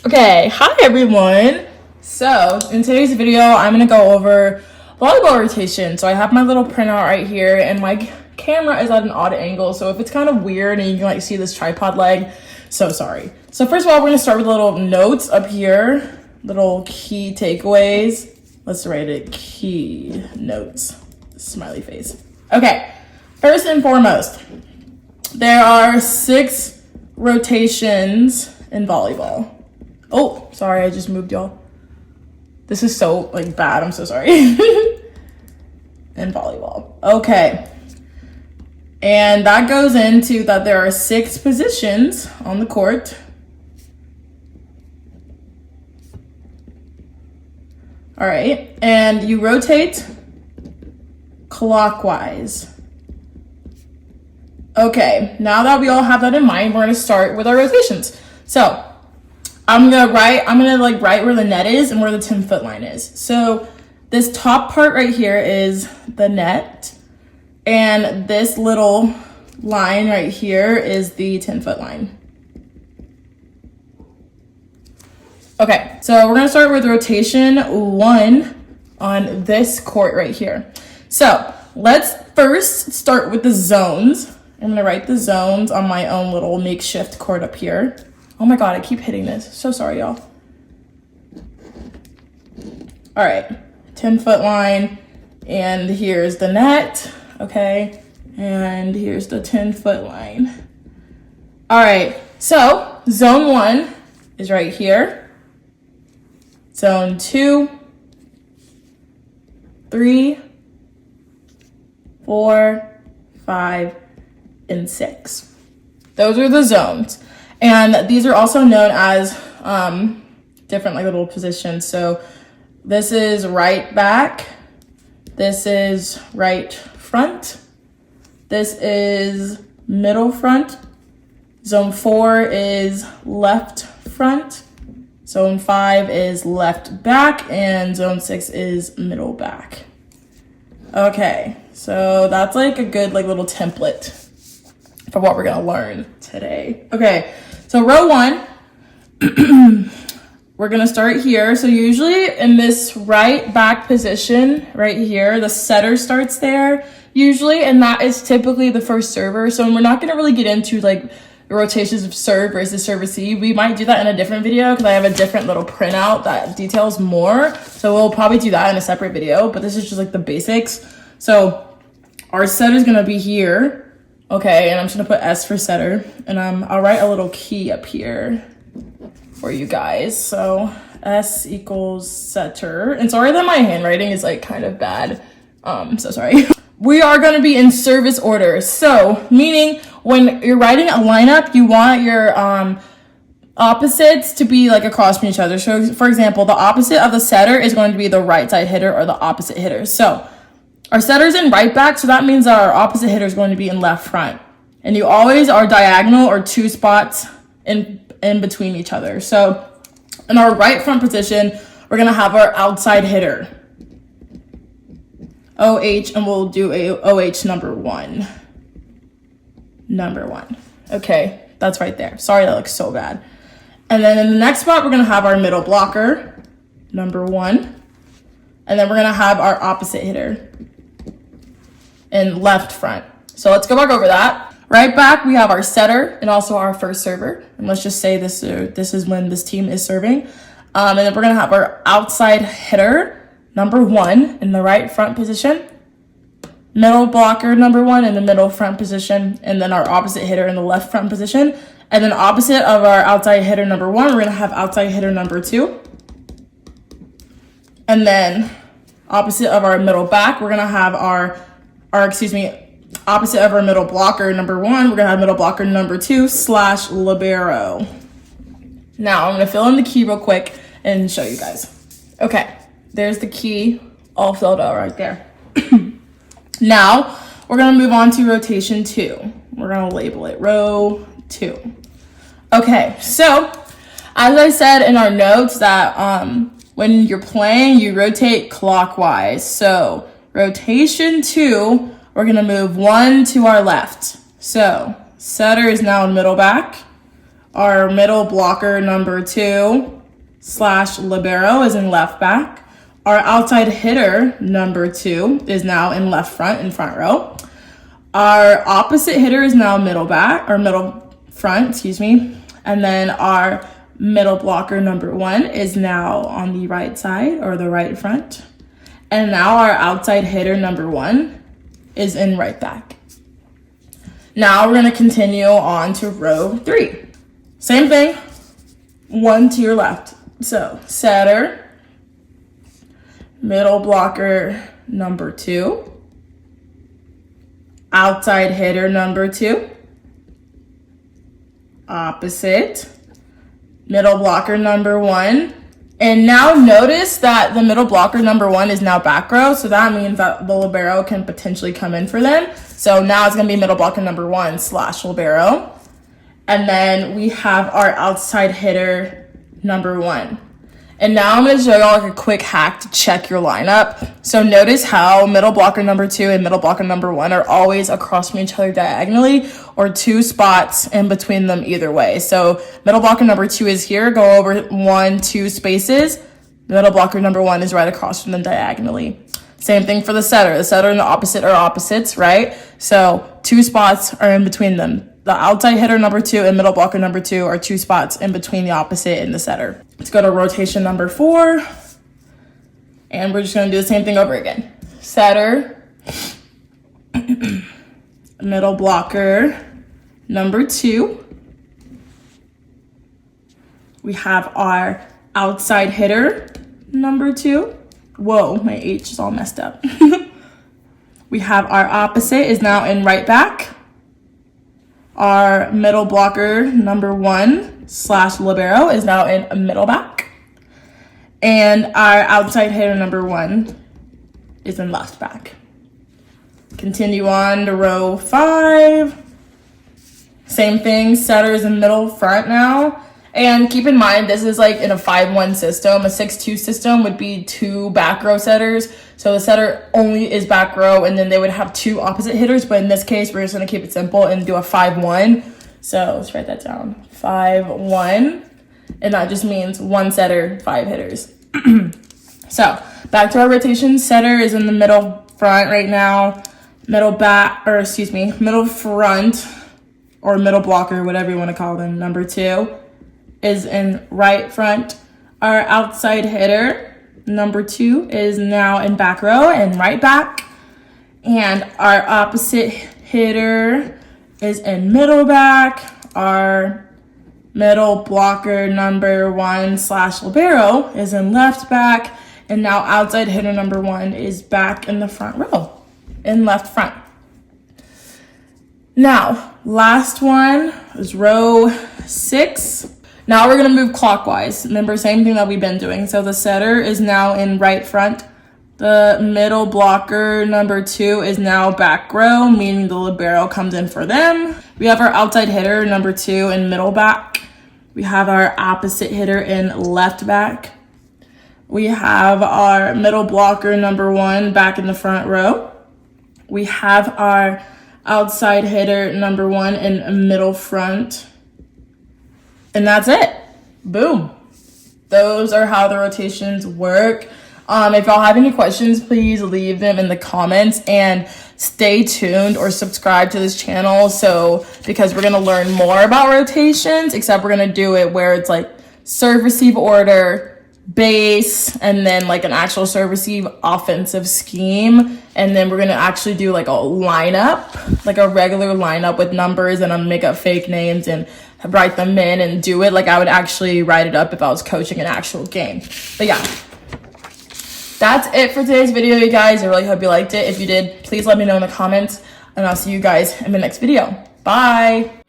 Okay, hi everyone. So in today's video, I'm gonna go over volleyball rotation. So I have my little printout right here and my camera is at an odd angle. So if it's kind of weird and you can like see this tripod leg, so sorry. So first of all, we're gonna start with little notes up here, little key takeaways. Let's write it key notes, smiley face. Okay, first and foremost, there are 6 rotations in volleyball. Oh, sorry, I just moved y'all. This is so like bad, I'm so sorry. In volleyball. Okay. And that goes into that there are 6 positions on the court. All right, and you rotate clockwise. Okay, now that we all have that in mind, we're gonna start with our rotations. So I'm gonna write where the net is and where the 10-foot line is. So this top part right here is the net, and this little line right here is the 10-foot line. Okay, so we're gonna start with rotation 1 on this court right here. So let's first start with the zones. I'm gonna write the zones on my own little makeshift court up here. Oh my God, I keep hitting this. So sorry, y'all. All right, 10-foot line, and here's the net, okay? And here's the 10-foot line. All right, so zone 1 is right here. Zone 2, 3, 4, 5, and 6. Those are the zones. And these are also known as different like little positions. So this is right back. This is right front. This is middle front. Zone 4 is left front. Zone 5 is left back. And zone 6 is middle back. Okay, so that's like a good like little template for what we're gonna learn today. Okay, so row 1, we're gonna start here. So usually in this right back position right here, the setter starts there usually, and that is typically the first server. So we're not gonna really get into like the rotations of serve versus serve receive. We might do that in a different video because I have a different little printout that details more. So we'll probably do that in a separate video, but this is just like the basics. So our setter is gonna be here. Okay, and I'm just gonna put S for setter, and I'll write a little key up here for you guys. So S equals setter. And sorry that my handwriting is like kind of bad. So sorry. We are gonna be in service order. So meaning when you're writing a lineup, you want your opposites to be like across from each other. So for example, the opposite of the setter is going to be the right side hitter or the opposite hitter. So our setter's in right back, so that means our opposite hitter is going to be in left front. And you always are diagonal or 2 spots in between each other. So in our right front position, we're gonna have our outside hitter, OH, and we'll do a OH number 1. Number 1. Okay, that's right there. Sorry, that looks so bad. And then in the next spot, we're gonna have our middle blocker, number 1. And then we're gonna have our opposite hitter in left front. So let's go back over that. Right back, we have our setter and also our first server. And let's just say this is when this team is serving. And then we're gonna have our outside hitter, number 1 in the right front position. Middle blocker, number 1 in the middle front position. And then our opposite hitter in the left front position. And then opposite of our outside hitter, number 1, we're gonna have outside hitter, number 2. And then opposite of our middle back, we're gonna have opposite of our middle blocker, number 1, we're gonna have middle blocker number 2 / libero. Now I'm gonna fill in the key real quick and show you guys. Okay, there's the key all filled out right there. Now we're gonna move on to rotation 2. We're gonna label it row 2. Okay, so as I said in our notes that when you're playing, you rotate clockwise. So rotation 2, we're gonna move 1 to our left. So setter is now in middle back. Our middle blocker number 2 / libero is in left back. Our outside hitter number 2 is now in left front, in front row. Our opposite hitter is now middle back, or middle front, excuse me. And then our middle blocker number 1 is now on the right side, or the right front. And now our outside hitter number 1 is in right back. Now we're gonna continue on to row 3. Same thing, 1 to your left. So setter, middle blocker number 2, outside hitter number 2, opposite, middle blocker number 1. And now notice that the middle blocker number 1 is now back row. So that means that the libero can potentially come in for them. So now it's gonna be middle blocker number 1 / libero. And then we have our outside hitter number 1. And now I'm gonna show y'all like a quick hack to check your lineup. So notice how middle blocker number 2 and middle blocker number 1 are always across from each other diagonally, or 2 spots in between them either way. So middle blocker number 2 is here, go over 1, 2 spaces. Middle blocker number 1 is right across from them diagonally. Same thing for the setter. The setter and the opposite are opposites, right? So 2 spots are in between them. The outside hitter number 2 and middle blocker number 2 are 2 spots in between the opposite and the setter. Let's go to rotation number 4. And we're just gonna do the same thing over again. Setter, middle blocker number 2. We have our outside hitter number 2. Whoa, my H is all messed up. We have our opposite is now in right back. Our middle blocker number 1 / libero is now in middle back. And our outside hitter number 1 is in left back. Continue on to row 5. Same thing, setter is in middle front now. And keep in mind, this is like in a 5-1 system. A 6-2 system would be 2 back row setters. So the setter only is back row, and then they would have 2 opposite hitters. But in this case, we're just gonna keep it simple and do a 5-1. So let's write that down, 5-1. And that just means 1 setter, 5 hitters. So back to our rotation. Setter is in the middle front right now. Middle front, or middle blocker, whatever you wanna call them, number 2. Is in right front. Our outside hitter number 2 is now in back row and right back. And our opposite hitter is in middle back. Our middle blocker number 1 / libero is in left back. And now outside hitter number 1 is back in the front row, in left front. Now, last one is row 6. Now we're gonna move clockwise. Remember, same thing that we've been doing. So the setter is now in right front. The middle blocker number 2 is now back row, meaning the libero comes in for them. We have our outside hitter number 2 in middle back. We have our opposite hitter in left back. We have our middle blocker number 1 back in the front row. We have our outside hitter number 1 in middle front. And that's it. Boom. Those are how the rotations work. If y'all have any questions, please leave them in the comments, and stay tuned or subscribe to this channel. So, because we're going to learn more about rotations, except we're going to do it where it's like serve, receive, order, base, and then like an actual serve, receive offensive scheme. And then we're going to actually do like a lineup, like a regular lineup with numbers, and I'm make up fake names and write them in and do it like I would actually write it up if I was coaching an actual game. But yeah, that's it for today's video, you guys. I really hope you liked it. If you did, please let me know in the comments, and I'll see you guys in the next video. Bye.